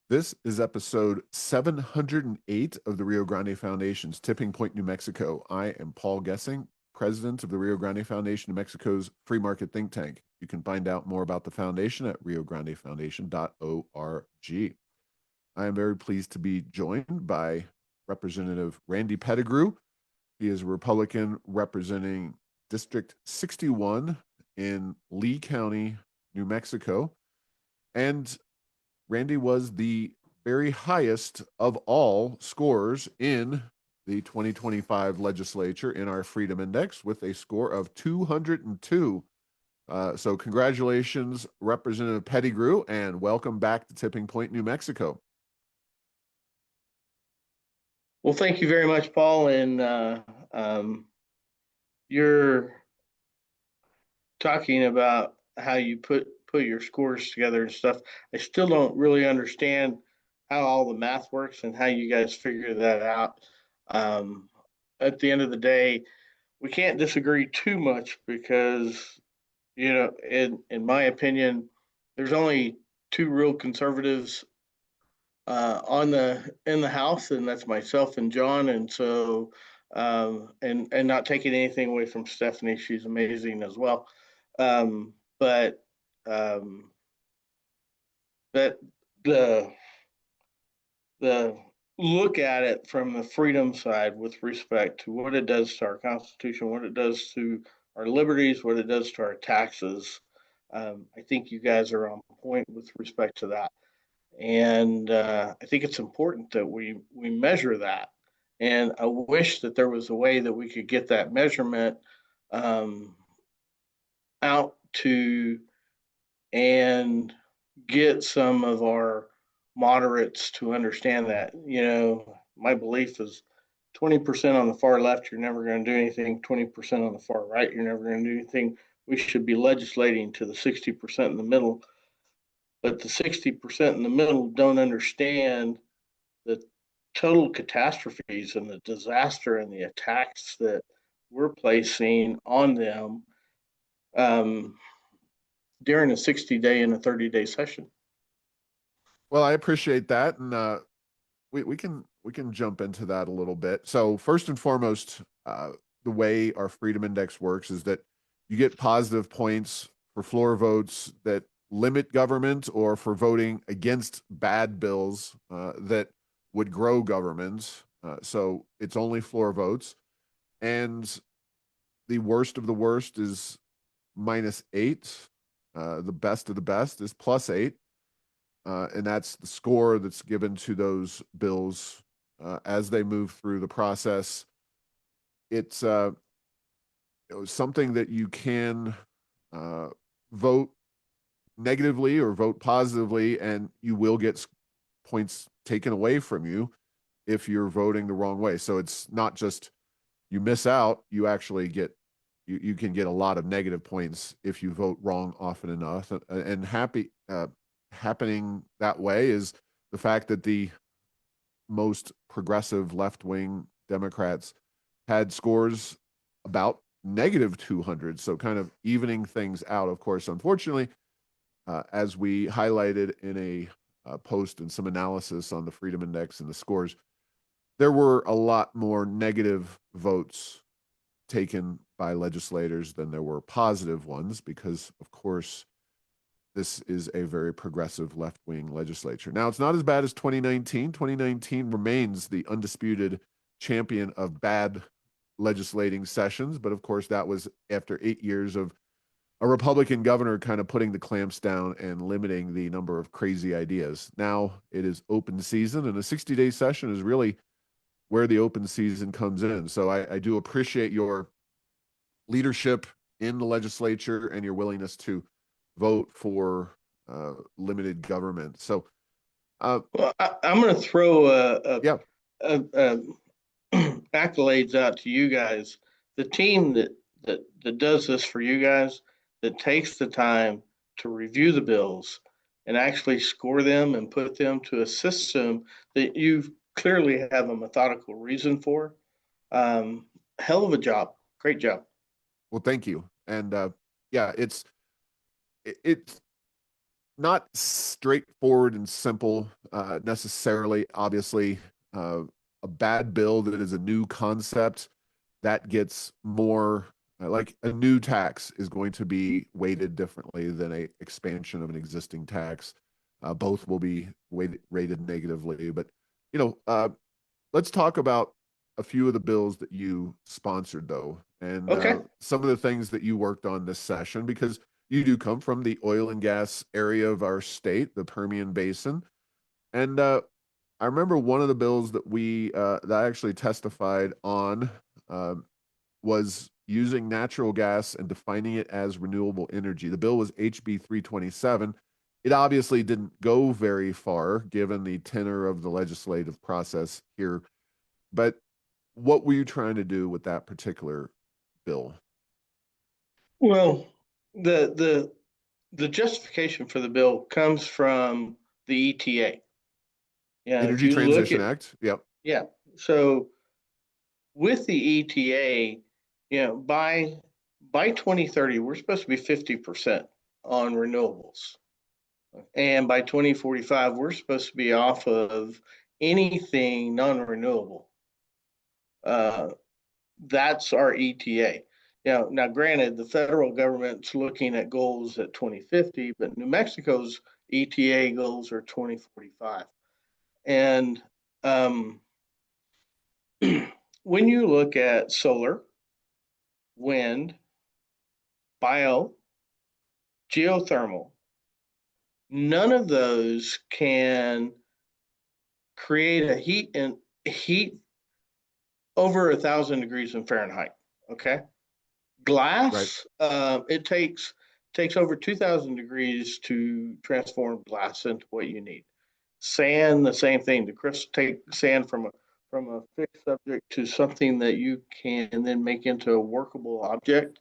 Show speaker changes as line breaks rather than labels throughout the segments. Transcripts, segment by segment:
This is episode 708 of the Rio Grande Foundation's Tipping Point, New Mexico. I am Paul Gessing, president of the Rio Grande Foundation, New Mexico's free market think tank. You can find out more about the foundation at riograndefoundation.org. I am very pleased to be joined by Representative Randy Pettigrew. He is a Republican representing District 61 in Lea County, New Mexico. And Randy was the very highest of all scores in the 2025 legislature in our Freedom Index with a score of 202. So congratulations, Representative Pettigrew, and welcome back to Tipping Point, New Mexico.
Well, thank you very much, Paul. And you're talking about how you put your scores together and stuff. I still don't really understand how all the math works and how you guys figure that out. At the end of the day, we can't disagree too much because, in my opinion, there's only two real conservatives in the house, and that's myself and John. And so, and not taking anything away from Stephanie, she's amazing as well. But that the look at it from the freedom side with respect to what it does to our Constitution, what it does to our liberties, what it does to our taxes. I think you guys are on point with respect to that. And I think it's important that we measure that. And I wish that there was a way that we could get that measurement um, out to and get some of our moderates to understand that. My belief is 20% on the far left, you're never going to do anything. 20% on the far right, you're never going to do anything. We should be legislating to the 60% in the middle, but the 60% in the middle don't understand the total catastrophes and the disaster and the attacks that we're placing on them um, during a 60-day and a 30-day session.
Well, I appreciate that, and we can jump into that a little bit. So first and foremost, the way our Freedom Index works is that you get positive points for floor votes that limit government or for voting against bad bills that would grow government. So it's only floor votes. And the worst of the worst is -8. The best of the best is +8. And that's the score that's given to those bills as they move through the process. It's something that you can vote negatively or vote positively, and you will get points taken away from you if you're voting the wrong way. So it's not just you miss out, you actually get you can get a lot of negative points if you vote wrong often enough. And happening that way is the fact that the most progressive left-wing Democrats had scores about -200, so kind of evening things out. Of course, unfortunately, as we highlighted in a post and some analysis on the Freedom Index and the scores, there were a lot more negative votes taken by legislators than there were positive ones because, of course, this is a very progressive left-wing legislature. Now, it's not as bad as 2019. 2019 remains the undisputed champion of bad legislating sessions, but of course, that was after 8 years of a Republican governor kind of putting the clamps down and limiting the number of crazy ideas. Now it is open season, and a 60-day session is really where the open season comes in. So I do appreciate your leadership in the legislature and your willingness to vote for limited government. So,
well, I'm going to throw
yeah,
accolades out to you guys. The team that does this for you guys, that takes the time to review the bills and actually score them and put them to a system that you clearly have a methodical reason for. Hell of a job. Great job.
well, thank you. And yeah, it's not straightforward and simple necessarily. Obviously, a bad bill that is a new concept that gets more like a new tax is going to be weighted differently than a expansion of an existing tax. Both will be rated negatively, but let's talk about a few of the bills that you sponsored, though, and
Okay.
some of the things that you worked on this session, because you do come from the oil and gas area of our state, the Permian Basin. And I remember one of the bills that I actually testified on um, was using natural gas and defining it as renewable energy. The bill was HB 327. It obviously didn't go very far given the tenor of the legislative process here. But what were you trying to do with that particular bill?
Well, the the the justification for the bill comes from the ETA. Yeah, if
Energy
you look
Transition
at,
Act. Yep.
yeah, so with the ETA, by 2030, we're supposed to be 50% on renewables. And by 2045, we're supposed to be off of anything non-renewable. Uh, that's our ETA. Now, granted, the federal government's looking at goals at 2050, but New Mexico's ETA goals are 2045. And um, when you look at solar, wind, bio, geothermal, none of those can create a heat over 1,000 degrees in Fahrenheit. Okay,
Right.
glass, it takes over 2,000 degrees to transform glass into what you need. Sand, the same thing. To take sand from a fixed subject to something that you can then make into a workable object.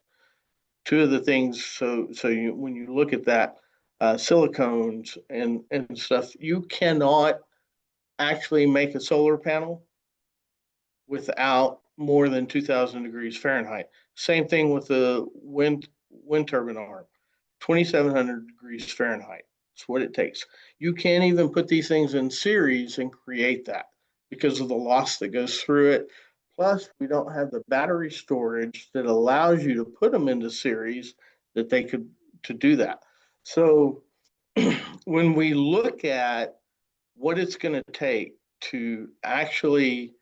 Two of the things. When you look at that, silicones and stuff, you cannot actually make a solar panel without more than 2,000 degrees Fahrenheit. Same thing with the wind turbine arm, 2,700 degrees Fahrenheit. That's what it takes. You can't even put these things in series and create that because of the loss that goes through it. Plus, we don't have the battery storage that allows you to put them into series that they could to do that. So when we look at what it's going to take to actually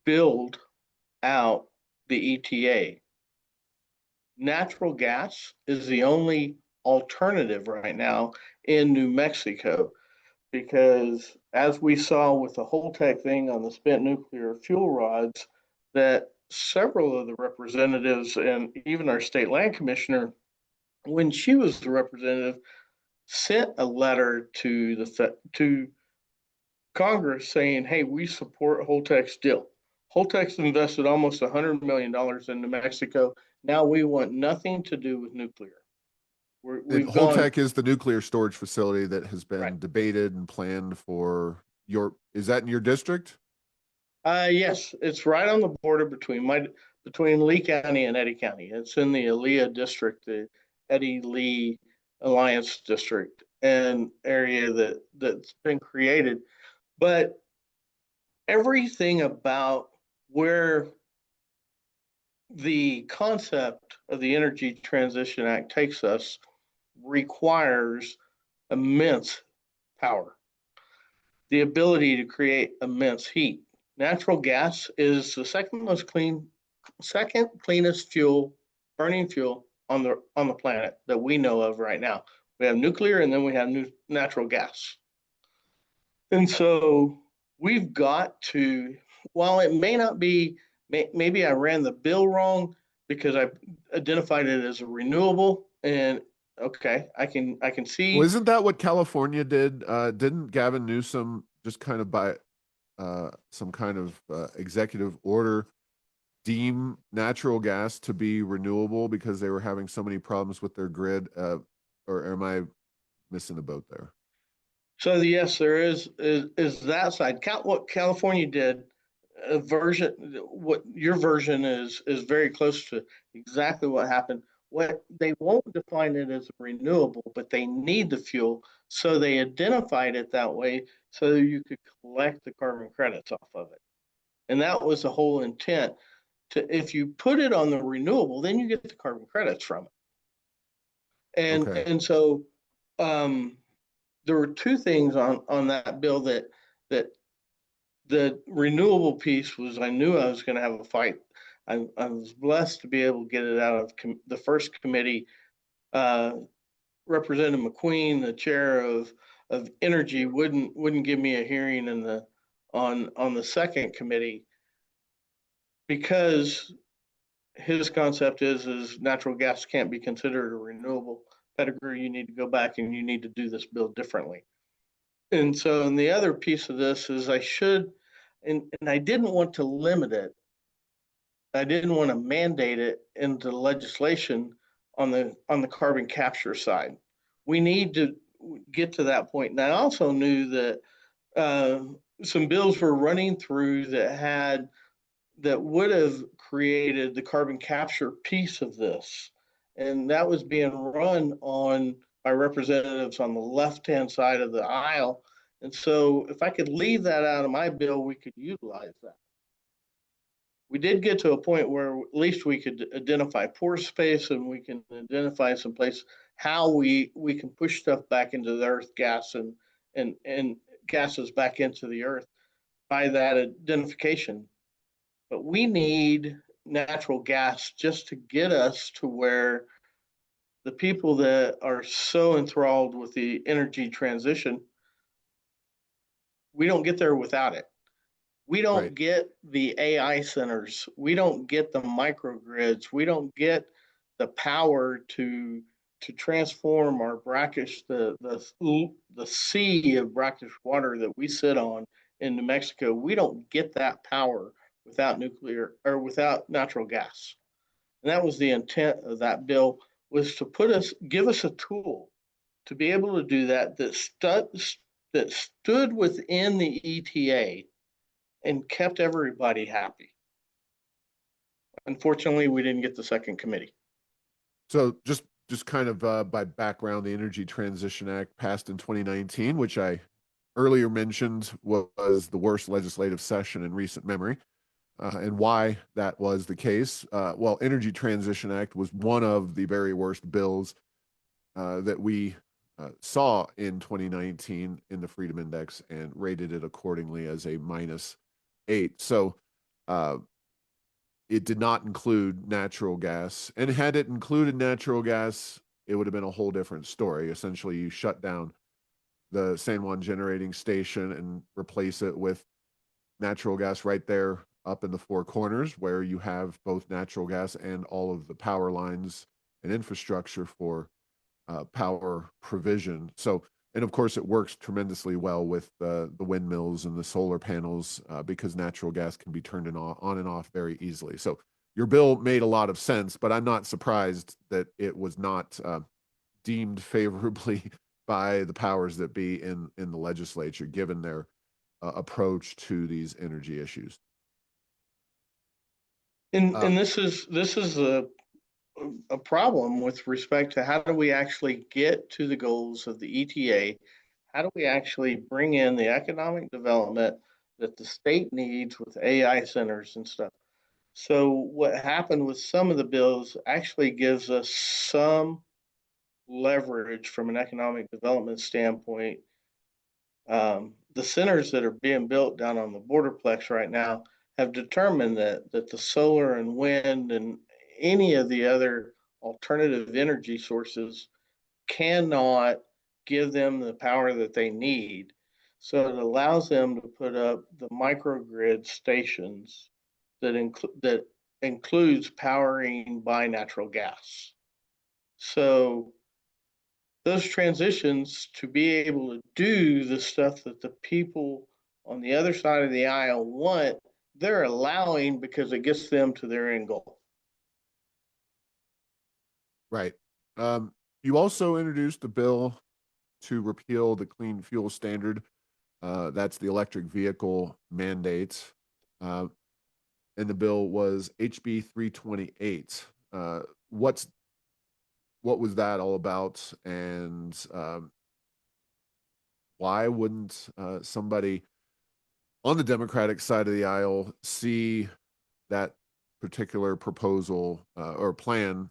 build out the ETA, natural gas is the only alternative right now in New Mexico because as we saw with the whole tech thing on the spent nuclear fuel rods, that several of the representatives and even our state land commissioner, when she was the representative, sent a letter to Congress saying, "Hey, we support Holtec's deal. Holtec's invested almost $100 million in New Mexico. Now we want nothing to do with nuclear.
And
We've gone
Holtec is the nuclear storage facility that has
right.
been debated and planned for is that in your district?
Yes, it's right on the border between Lee County and Eddy County. It's in the Lea district, the Eddy Lee Alliance district, and area that's been created. But everything about where the concept of the Energy Transition Act takes us requires immense power, the ability to create immense heat. Natural gas is the second cleanest burning fuel on the planet that we know of right now. We have nuclear, and then we have natural gas. And so we've got to, while it may not be, maybe I ran the bill wrong because I identified it as a renewable. And okay, I can
Well,
see.
isn't that what California did? Didn't Gavin Newsom just kind of by some kind of executive order deem natural gas to be renewable because they were having so many problems with their grid? Or am I missing the boat there?
So yes, there is that side. What California did, what your version is very close to exactly what happened. What they won't define it as a renewable, but they need the fuel, so they identified it that way so you could collect the carbon credits off of it. And that was the whole intent. To if you put it on the renewable, then you get the carbon credits from it.
Okay.
And so there were two things on that bill that the renewable piece was, I knew I was going to have a fight. I was blessed to be able to get it out of the first committee. Uh, Representative McQueen, the chair of energy, wouldn't give me a hearing in the on the second committee because his concept is natural gas can't be considered a renewable. Pettigrew, you need to go back and you need to do this bill differently. And so, and the other piece of this is I should, and I didn't want to limit it. I didn't want to mandate it into legislation on the carbon capture side. We need to get to that point. And I also knew that uh, some bills were running through that would have created the carbon capture piece of this, and that was being run on by representatives on the left-hand side of the aisle. And so, if I could leave that out of my bill, we could utilize that. We did get to a point where at least we could identify pore space and we can identify some place how we can push stuff back into the earth, gas and gases back into the earth by that identification. But we need natural gas just to get us to where the people that are so enthralled with the energy transition, we don't get there without it. We
Right.
don't get the AI centers. We don't get the microgrids. We don't get the power to transform our brackish the sea of brackish water that we sit on in New Mexico. We don't get that power without nuclear or without natural gas. And that was the intent of that bill, was to give us a tool to be able to do that stood within the ETA and kept everybody happy. Unfortunately, we didn't get the second committee.
So just kind of by background, the Energy Transition Act passed in 2019, which I earlier mentioned was the worst legislative session in recent memory. And why that was the case. Well, Energy Transition Act was one of the very worst bills that we saw in 2019 in the Freedom Index and rated it accordingly as a -8. So uh, it did not include natural gas. And had it included natural gas, it would have been a whole different story. Essentially, you shut down the San Juan generating station and replace it with natural gas right there up in the Four Corners, where you have both natural gas and all of the power lines and infrastructure for power provision. So, and of course, it works tremendously well with the windmills and the solar panels because natural gas can be turned on and off very easily. So, your bill made a lot of sense, but I'm not surprised that it was not deemed favorably by the powers that be in the legislature, given their approach to these energy issues.
And this is a problem with respect to how do we actually get to the goals of the ETA? How do we actually bring in the economic development that the state needs with AI centers and stuff? So what happened with some of the bills actually gives us some leverage from an economic development standpoint. The centers that are being built down on the borderplex right now have determined that the solar and wind and any of the other alternative energy sources cannot give them the power that they need. So it allows them to put up the microgrid stations that includes powering by natural gas. So those transitions, to be able to do the stuff that the people on the other side of the aisle want, they're allowing because it gets them to their end goal.
Right. You also introduced a bill to repeal the clean fuel standard. That's the electric vehicle mandate. Uh, and the bill was HB 328. What's what was that all about? And why wouldn't somebody on the Democratic side of the aisle see that particular proposal or plan,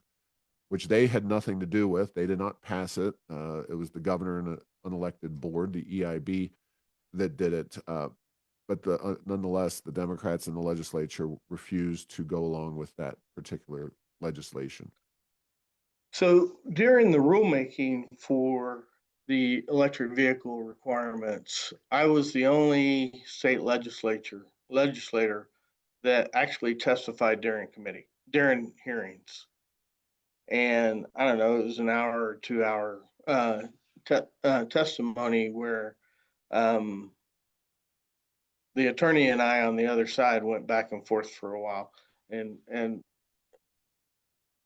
which they had nothing to do with? They did not pass it. It was the governor and an unelected board, the EIB, that did it. But nonetheless, the Democrats in the legislature refused to go along with that particular legislation.
So during the rulemaking for the electric vehicle requirements, I was the only state legislator that actually testified during hearings. And I don't know, it was an hour or 2 hour testimony where um, the attorney and I on the other side went back and forth for a while. And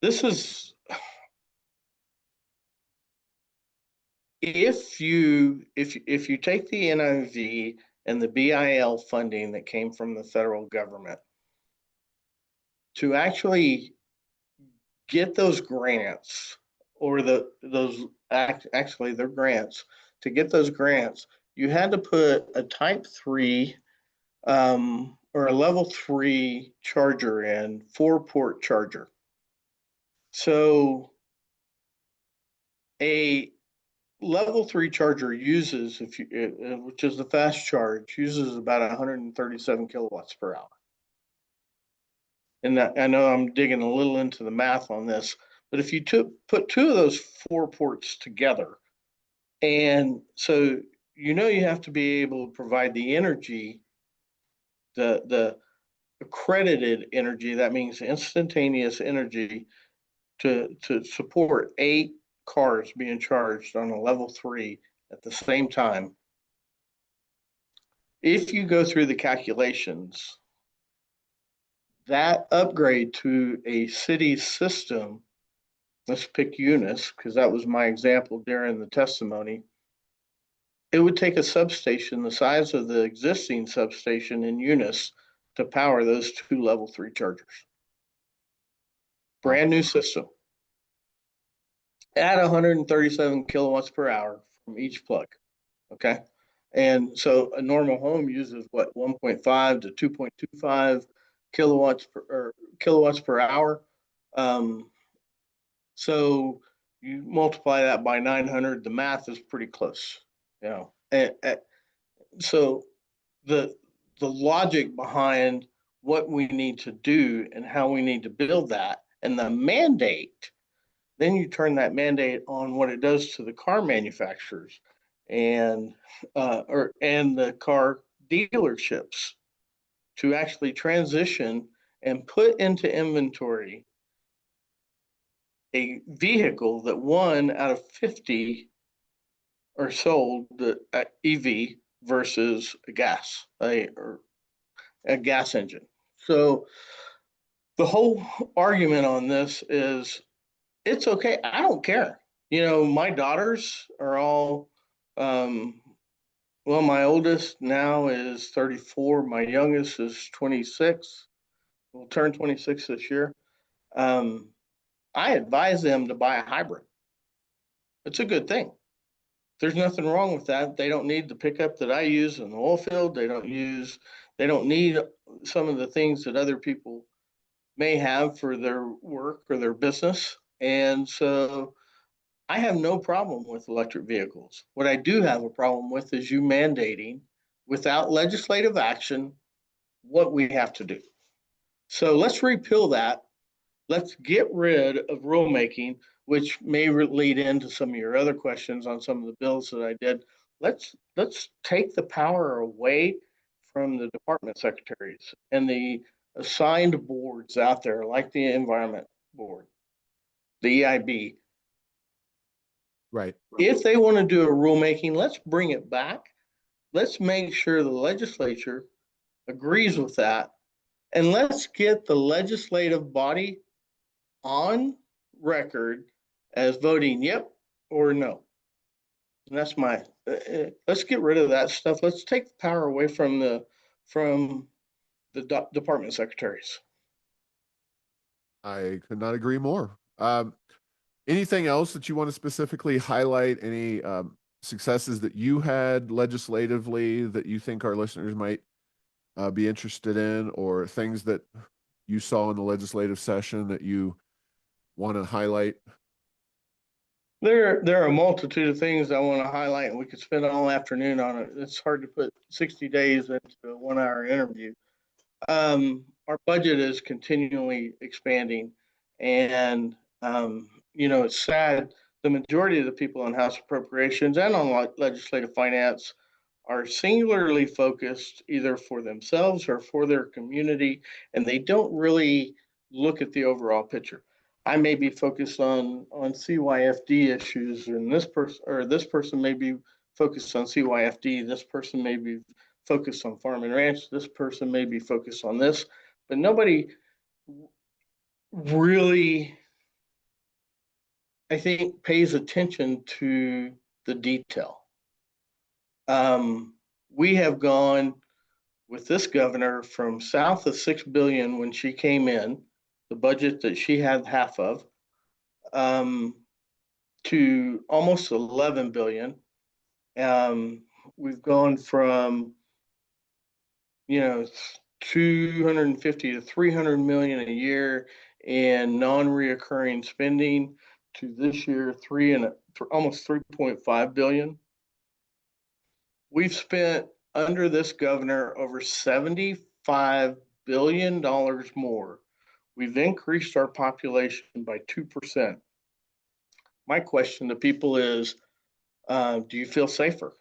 this is, if you take the NIV and the BIL funding that came from the federal government to actually get those grants, or actually they're grants, to get those grants, you had to put a type 3 or a level 3 charger in, 4-port charger. So a level 3 charger uses, which is the fast charge, uses about 137 kilowatts per hour. And I know I'm digging a little into the math on this, but if you put two of those 4 ports together, and so you have to be able to provide the energy, the accredited energy, that means instantaneous energy to support 8 cars being charged on a level 3 at the same time. If you go through the calculations, that upgrade to a city system, let's pick Eunice, because that was my example during the testimony, it would take a substation the size of the existing substation in Eunice to power those 2 level 3 chargers. Brand new system at 137 kilowatts per hour from each plug. Okay. And so a normal home uses what, 1.5 to 2.25 kilowatts per hour. So you multiply that by 900, the math is pretty close, so the logic behind what we need to do and how we need to build that, and the mandate, then you turn that mandate on what it does to the car manufacturers and the car dealerships to actually transition and put into inventory a vehicle that 1 out of 50 are sold, the EV versus a gas engine. So the whole argument on this is it's okay. I don't care. My daughters are all, well, my oldest now is 34. My youngest is 26. Will turn 26 this year. I advise them to buy a hybrid. It's a good thing. There's nothing wrong with that. They don't need the pickup that I use in the oil field. They don't need some of the things that other people may have for their work or their business. And so I have no problem with electric vehicles. What I do have a problem with is you mandating without legislative action what we have to do. So let's repeal that. Let's get rid of rulemaking, which may lead into some of your other questions on some of the bills that I did. Let's take the power away from the department secretaries and the assigned boards out there, like the Environment Board, the EIB.
Right.
If they want to do a rulemaking, let's bring it back. Let's make sure the legislature agrees with that. And let's get the legislative body on record as voting yep or no. And that's my, let's get rid of that stuff. Let's take the power away from the department secretaries.
I could not agree more. Anything else that you want to specifically highlight? Any successes that you had legislatively that you think our listeners might be interested in, or things that you saw in the legislative session that you want to highlight?
There are a multitude of things I want to highlight, and we could spend all afternoon on it. It's hard to put 60 days into a 1 hour interview. Our budget is continually expanding, and it's sad. The majority of the people in House Appropriations and on legislative finance are singularly focused either for themselves or for their community, and they don't really look at the overall picture. I may be focused on CYFD issues, and this person may be focused on CYFD. This person may be focused on farm and ranch. This person may be focused on this, but nobody really, I think, pays attention to the detail. We have gone with this governor from south of 6 billion when she came in, the budget that she had half of, to almost 11 billion. We've gone from 250 to 300 million a year in non-reoccurring spending to this year almost 3.5 billion. We've spent under this governor over $75 billion more. We've increased our population by 2%. My question to people is, do you feel safer?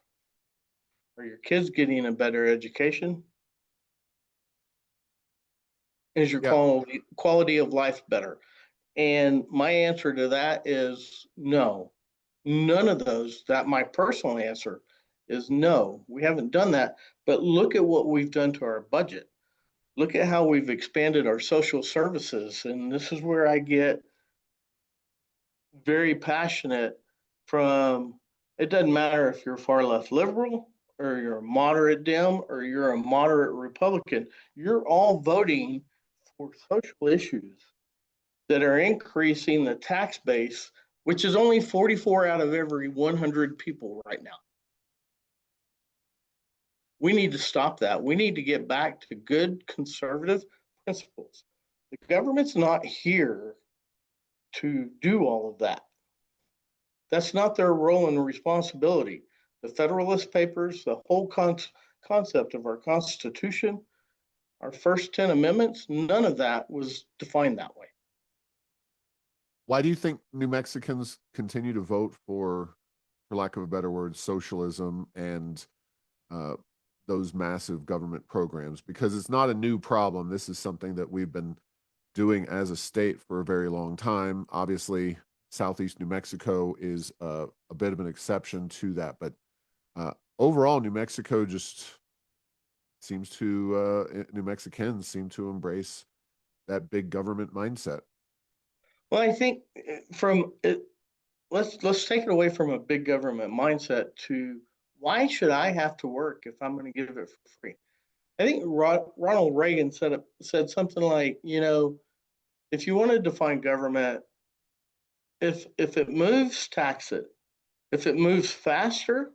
Are your kids getting a better education? Is your
Yeah.
quality of life better? And my answer to that is no. None of those. That my personal answer is no. We haven't done that. But look at what we've done to our budget. Look at how we've expanded our social services. And this is where I get very passionate from. It doesn't matter if you're far left liberal or you're a moderate Dem or you're a moderate Republican. You're all voting for social issues that are increasing the tax base, which is only 44 out of every 100 people right now. We need to stop that. We need to get back to good conservative principles. The government's not here to do all of that. That's not their role and responsibility. The Federalist Papers, the whole concept of our Constitution, our first 10 amendments, none of that was defined that way.
Why do you think New Mexicans continue to vote for lack of a better word, socialism and those massive government programs? Because it's not a new problem. This is something that we've been doing as a state for a very long time. Obviously, Southeast New Mexico is a bit of an exception to that, but overall, New Mexico just seems to New Mexicans seem to embrace that big government mindset.
Well, I think from it, let's take it away from a big government mindset to why should I have to work if I'm going to give it for free? I think Ronald Reagan said something like, if you want to define government, if it moves, tax it. If it moves faster,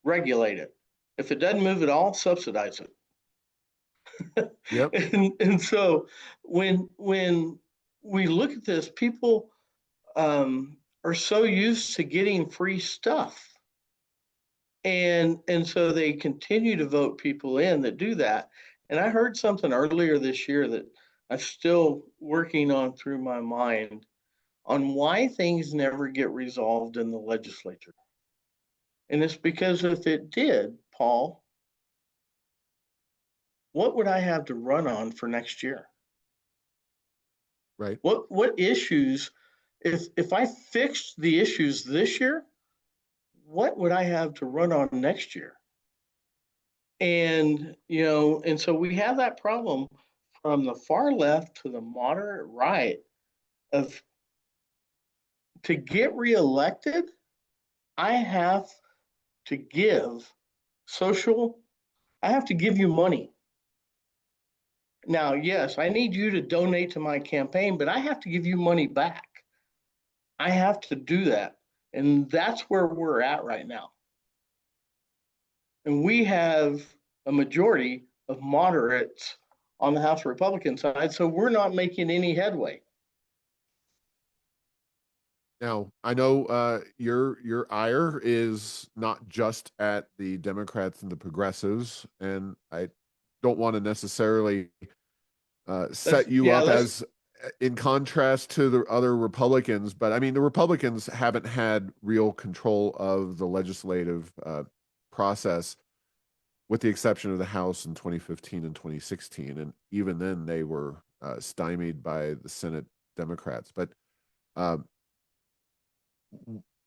regulate it. If it doesn't move at all, subsidize it.
Yep.
And so when we look at this, people are so used to getting free stuff. And so they continue to vote people in that do that. And I heard something earlier this year that I'm still working on through my mind on why things never get resolved in the legislature. And it's because if it did, Paul, what would I have to run on for next year?
Right.
What issues, if I fixed the issues this year, what would I have to run on next year? And and so we have that problem from the far left to the moderate right of to get reelected, I have to give I have to give you money. Now, yes, I need you to donate to my campaign, but I have to give you money back. I have to do that. And that's where we're at right now. And we have a majority of moderates on the House Republican side, so we're not making any headway.
Now, I know your ire is not just at the Democrats and the progressives, and I don't want to necessarily set you
Yeah,
up
let's
as in contrast to the other Republicans, but I mean, the Republicans haven't had real control of the legislative process, with the exception of the House in 2015 and 2016, and even then they were stymied by the Senate Democrats. But um,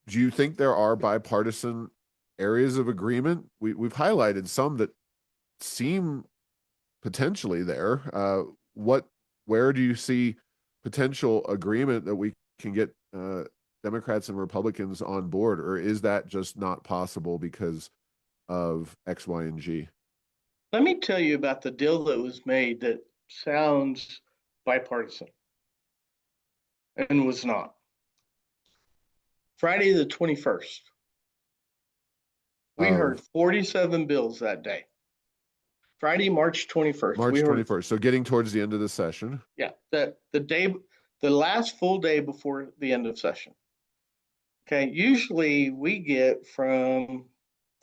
do you think there are bipartisan areas of agreement? We've highlighted some that seem potentially there. What, where do you see potential agreement that we can get Democrats and Republicans on board, or is that just not possible because of X, Y, and G?
let me tell you about the deal that was made that sounds bipartisan and was not. Friday the 21st, we heard
Of
47 bills that day. Friday, March 21st, we
March
heard,
21st. So getting towards the end of the session.
yeah, the last full day before the end of session. Okay, usually we get from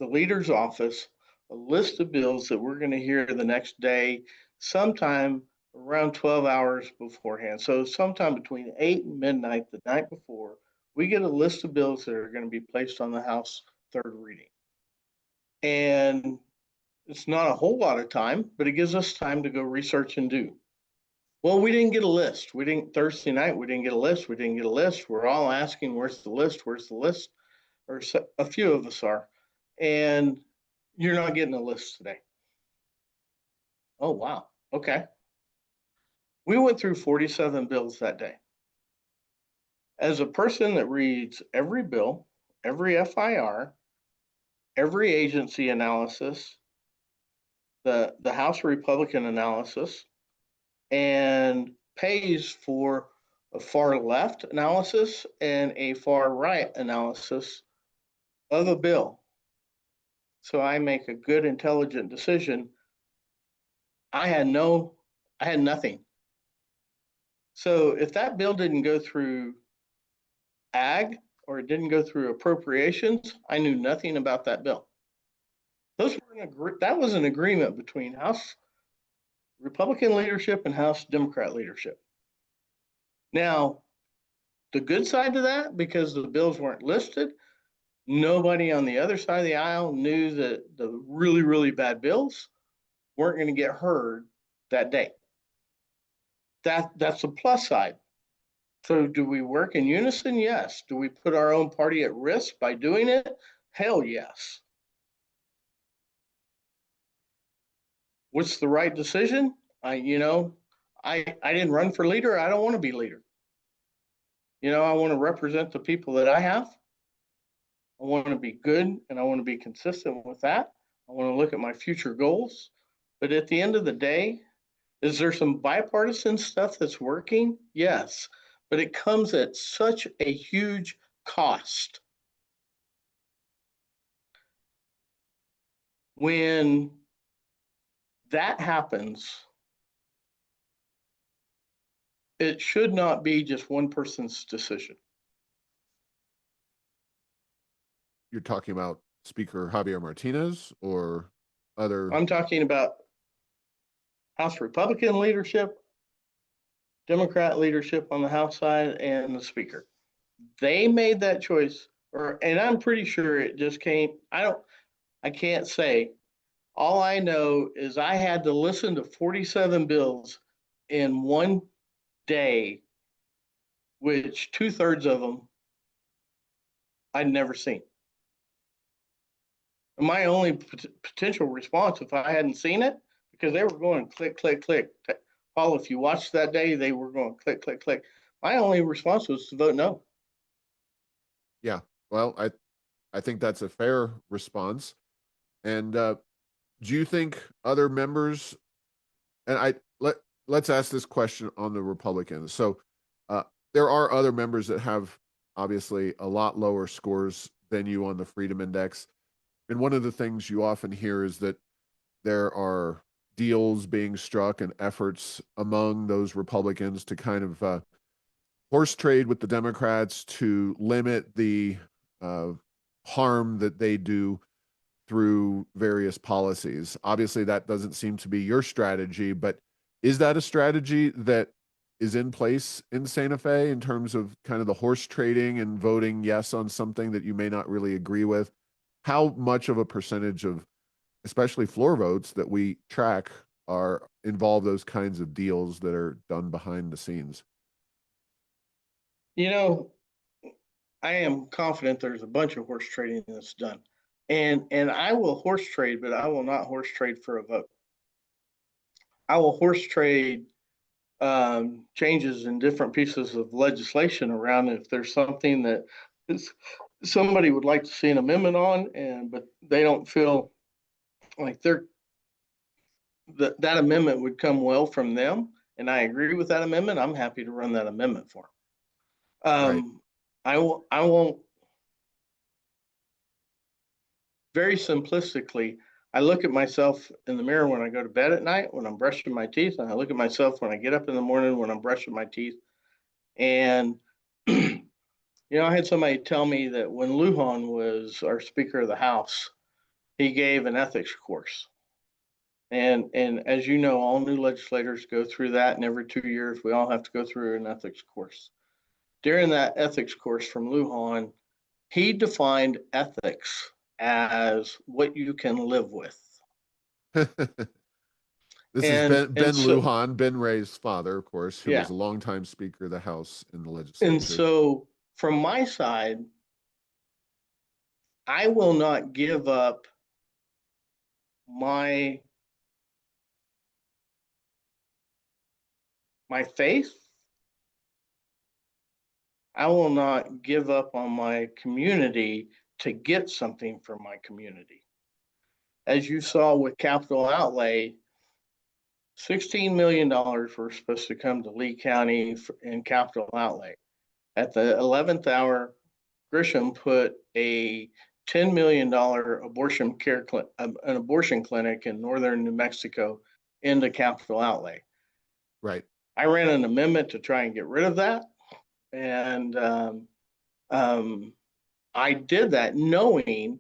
the leader's office a list of bills that we're going to hear the next day, sometime around 12 hours beforehand. So, sometime between 8 and midnight the night before, we get a list of bills that are going to be placed on the House third reading. And it's not a whole lot of time, but it gives us time to go research and do. Well, we didn't get a list. We didn't Thursday night. We didn't get a list. We didn't get a list. We're all asking, "Where's the list? Where's the list?" Or a few of us are, and you're not getting a list today. Oh wow. Okay. We went through 47 bills that day. As a person that reads every bill, every FIR, every agency analysis, the House Republican analysis, and pays for a far left analysis and a far right analysis of a bill. So I make a good, intelligent decision. I had nothing. So if that bill didn't go through ag or it didn't go through appropriations, I knew nothing about that bill. That was an agreement between House Republican leadership and House Democrat leadership. Now, the good side to that, because the bills weren't listed, nobody on the other side of the aisle knew that the really, really bad bills weren't going to get heard that day. That's the plus side. So do we work in unison? Yes. Do we put our own party at risk by doing it? Hell yes. What's the right decision? I didn't run for leader. I don't want to be leader. I want to represent the people that I have. I want to be good and I want to be consistent with that. I want to look at my future goals. But at the end of the day, is there some bipartisan stuff that's working? Yes. But it comes at such a huge cost. When that happens, it should not be just one person's decision.
You're talking about Speaker Javier Martinez or other?
I'm talking about House Republican leadership, Democrat leadership on the House side, and the Speaker. They made that choice, and I'm pretty sure it just came. I can't say. All I know is I had to listen to 47 bills in one day, which 2/3 of them I'd never seen. My only potential response, if I hadn't seen it, because they were going click, click, click. Paul, if you watched that day, they were going click, click, click. My only response was to vote no.
Yeah. Well, I think that's a fair response. And do you think other members, and let's ask this question on the Republicans. So there are other members that have obviously a lot lower scores than you on the Freedom Index. And one of the things you often hear is that there are deals being struck and efforts among those Republicans to kind of horse trade with the Democrats to limit the uh, harm that they do through various policies. Obviously, that doesn't seem to be your strategy, but is that a strategy that is in place in Santa Fe in terms of kind of the horse trading and voting yes on something that you may not really agree with? How much of a percentage of, especially floor votes that we track, are involve those kinds of deals that are done behind the scenes?
You know, I am confident there's a bunch of horse trading that's done. And I will horse trade, but I will not horse trade for a vote. I will horse trade changes in different pieces of legislation around if there's something that is, somebody would like to see an amendment on, and but they don't feel like that amendment would come well from them, and I agree with that amendment. I'm happy to run that amendment for them.
Right.
I won't. Very simplistically, I look at myself in the mirror when I go to bed at night, when I'm brushing my teeth, and I look at myself when I get up in the morning when I'm brushing my teeth. And I had somebody tell me that when Lujan was our Speaker of the House, he gave an ethics course. And as you know, all new legislators go through that, and every 2 years we all have to go through an ethics course. During that ethics course from Lujan, he defined ethics as what you can live with.
This is
And
Ben
and so
Lujan, Ben Ray's father, of course, who
yeah.
was a longtime Speaker of the House in the
And
legislature.
so from my side, I will not give up my my faith. I will not give up on my community to get something from my community. As you saw with capital outlay, $16 million were supposed to come to Lee County in capital outlay. At the 11th hour, Grisham put a $10 million an abortion clinic in northern New Mexico into capital outlay.
Right.
I ran an amendment to try and get rid of that, and um, I did that knowing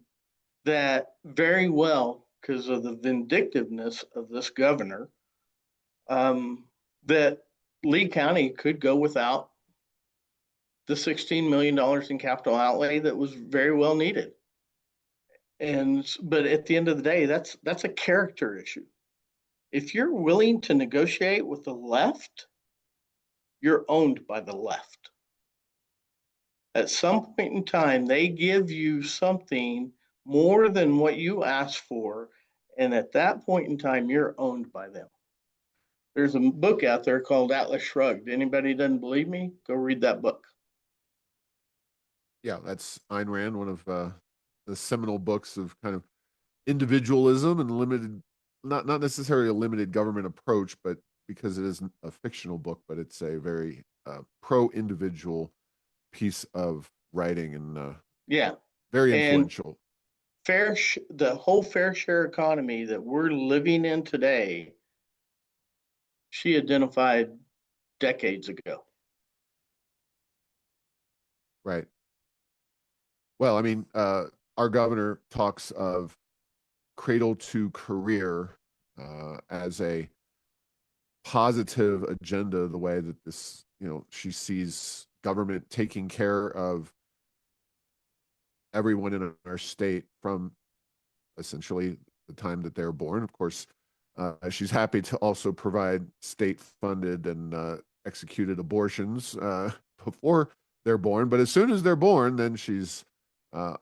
that very well because of the vindictiveness of this governor, that Lee County could go without the $16 million in capital outlay that was very well needed. But at the end of the day, that's a character issue. If you're willing to negotiate with the left, you're owned by the left. At some point in time, they give you something more than what you asked for, and at that point in time, you're owned by them. There's a book out there called Atlas Shrugged. Anybody doesn't believe me? Go read that book.
Yeah, that's Ayn Rand, one of the seminal books of kind of individualism and limited, not necessarily a limited government approach, but because it isn't a fictional book, but it's a very pro-individual piece of writing and
Yeah,
very
and
influential.
the whole fair share economy that we're living in today, she identified decades ago.
Right. Well, I mean, our governor talks of cradle to career as a positive agenda, the way that this, she sees government taking care of everyone in our state from essentially the time that they're born. Of course, she's happy to also provide state funded and executed abortions before they're born. But as soon as they're born, then she's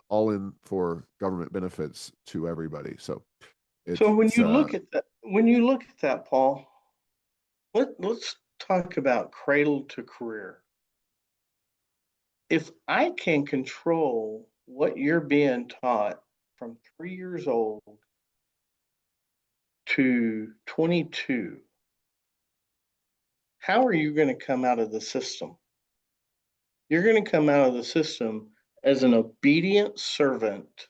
all in for government benefits to everybody. So
So
it's
when you look at that, Paul, let's talk about cradle to career. If I can control what you're being taught from 3 years old to 22, how are you going to come out of the system? you're going to come out of the system as an obedient servant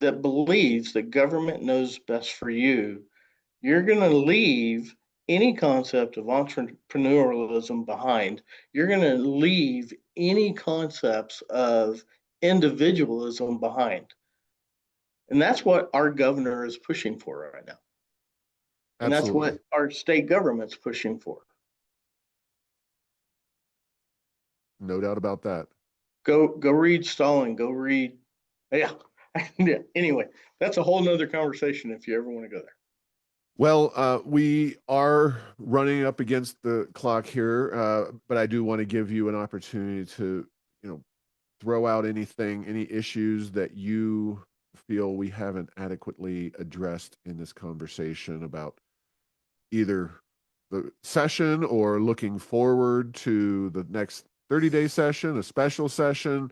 that believes that government knows best for you. You're going to leave any concept of entrepreneurialism behind. You're going to leave any concepts of individualism behind. And that's what our governor is pushing for right now. And that's
Absolutely.
what our state government's pushing for.
No doubt about that.
Go read Stalin. Go read. Yeah. Anyway, that's a whole nother conversation if you ever want to go there.
Well, we are running up against the clock here, but I do want to give you an opportunity to, throw out anything, any issues that you feel we haven't adequately addressed in this conversation about either the session or looking forward to the next 30-day session, a special session,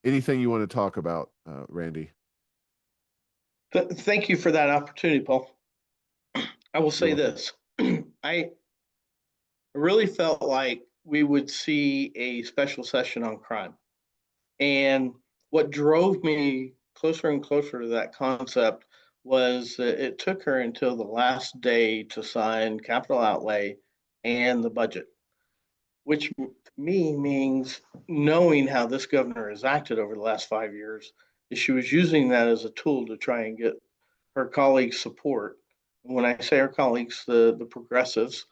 anything you want to talk about, Randy.
Thank you for that opportunity, Paul. I will
You're
say
welcome.
this. I really felt like we would see a special session on crime. And what drove me closer and closer to that concept was that it took her until the last day to sign capital outlay and the budget, which to me means knowing how this governor has acted over the last 5 years, is she was using that as a tool to try and get her colleagues' support. And when I say her colleagues, the progressives,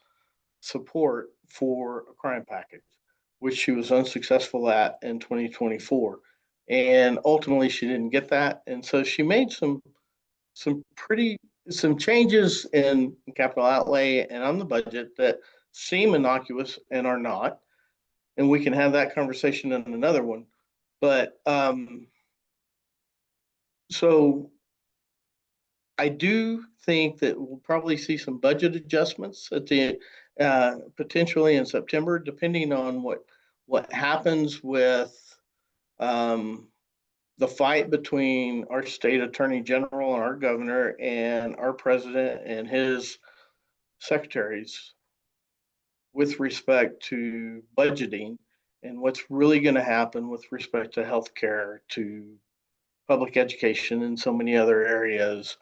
support for a crime package, which she was unsuccessful at in 2024. And ultimately, she didn't get that. And so she made some pretty some changes in capital outlay and on the budget that seem innocuous and are not. And we can have that conversation in another one. But so I do think that we'll probably see some budget adjustments at the potentially in September, depending on what happens with um, the fight between our state attorney general and our governor and our president and his secretaries with respect to budgeting and what's really going to happen with respect to healthcare, to public education, and so many other areas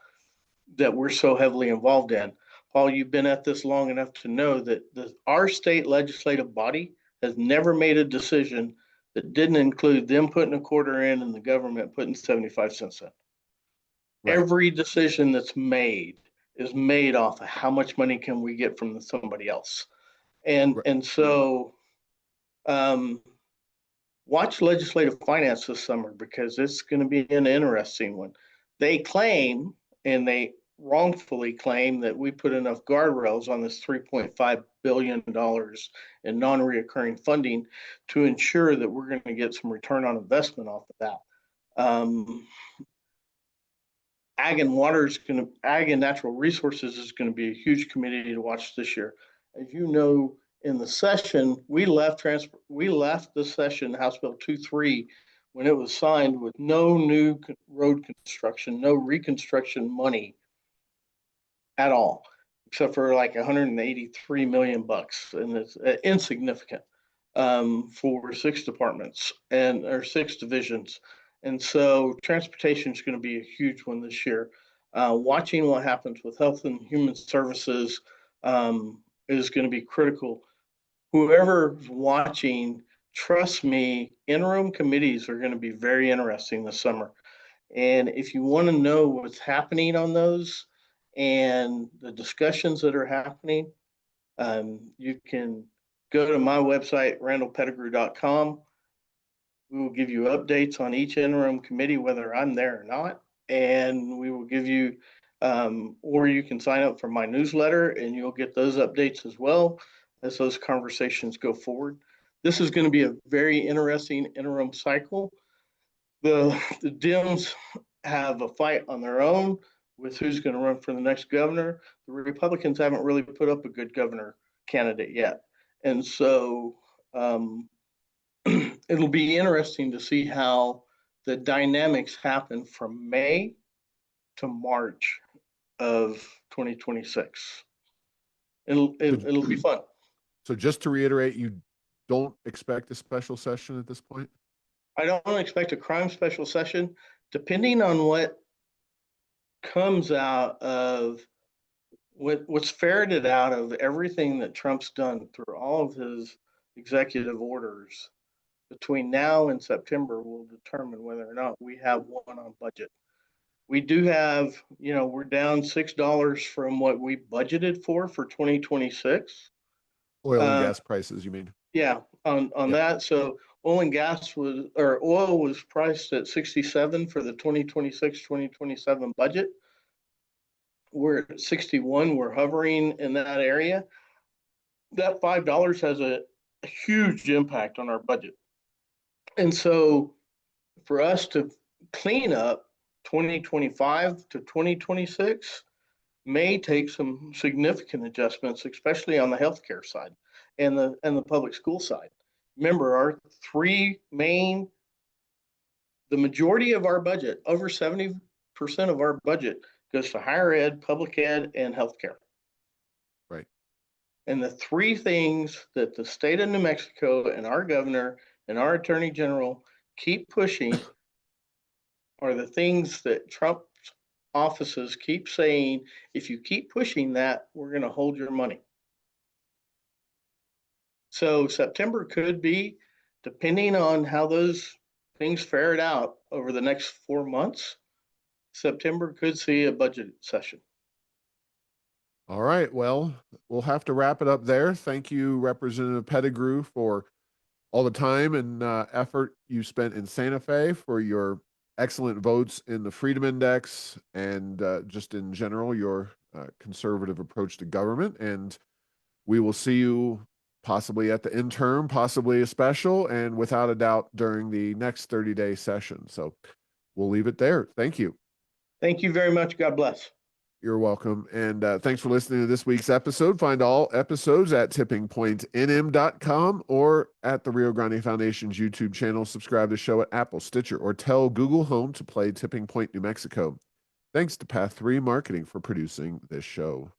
that we're so heavily involved in. Paul, you've been at this long enough to know that our state legislative body has never made a decision that didn't include them putting a quarter in and the government putting 75 cents in.
Right.
Every decision that's made is made off of how much money can we get from somebody else. And
Right.
and so um, watch legislative finance this summer because it's going to be an interesting one. They claim, and they wrongfully claim, that we put enough guardrails on this $3.5 billion in non-reoccurring funding to ensure that we're going to get some return on investment off of that. Ag and water is going to, ag and natural resources is going to be a huge committee to watch this year. As you know, in the session, we left the session, House Bill 23, when it was signed with no new road construction, no reconstruction money at all, except for like 183 million bucks, and it's insignificant for 6 departments and or 6 divisions. And so transportation is going to be a huge one this year. Watching what happens with health and human services is going to be critical. Whoever's watching, trust me, interim committees are going to be very interesting this summer. And if you want to know what's happening on those and the discussions that are happening, you can go to my website, randallpettigrew.com. We will give you updates on each interim committee, whether I'm there or not. And we will give you, or you can sign up for my newsletter and you'll get those updates as well as those conversations go forward. This is going to be a very interesting interim cycle. The Dems have a fight on their own with who's going to run for the next governor. The Republicans haven't really put up a good governor candidate yet. And so it'll be interesting to see how the dynamics happen from May to March of 2026.
So,
It'll be fun.
so just to reiterate, you don't expect a special session at this point?
I don't expect a crime special session, depending on what comes out of what's ferreted out of everything that Trump's done through all of his executive orders between now and September will determine whether or not we have one on budget. We do have, we're down $6 from what we budgeted for 2026.
Oil and gas prices, you mean?
Yeah, on
Yep.
that. So oil was priced at 67 for the 2026-2027 budget. We're at 61. We're hovering in that area. That $5 has a huge impact on our budget. And so for us to clean up 2025 to 2026 may take some significant adjustments, especially on the healthcare side and the public school side. Remember, our the majority of our budget, over 70% of our budget, goes to higher ed, public ed, and healthcare.
Right.
And the three things that the state of New Mexico and our governor and our attorney general keep pushing are the things that Trump's offices keep saying, if you keep pushing that, we're going to hold your money. So September could be, depending on how those things ferret out over the next 4 months, September could see a budget session.
All right. Well, we'll have to wrap it up there. Thank you, Representative Pettigrew, for all the time and effort you spent in Santa Fe, for your excellent votes in the Freedom Index, and just in general, your conservative approach to government. And we will see you possibly at the interim, possibly a special, and without a doubt during the next 30-day session. So we'll leave it there. Thank you.
Thank you very much. God bless.
You're welcome. And thanks for listening to this week's episode. Find all episodes at tippingpointnm.com or at the Rio Grande Foundation's YouTube channel. Subscribe to the show at Apple, Stitcher, or tell Google Home to play Tipping Point New Mexico. Thanks to Path 3 Marketing for producing this show.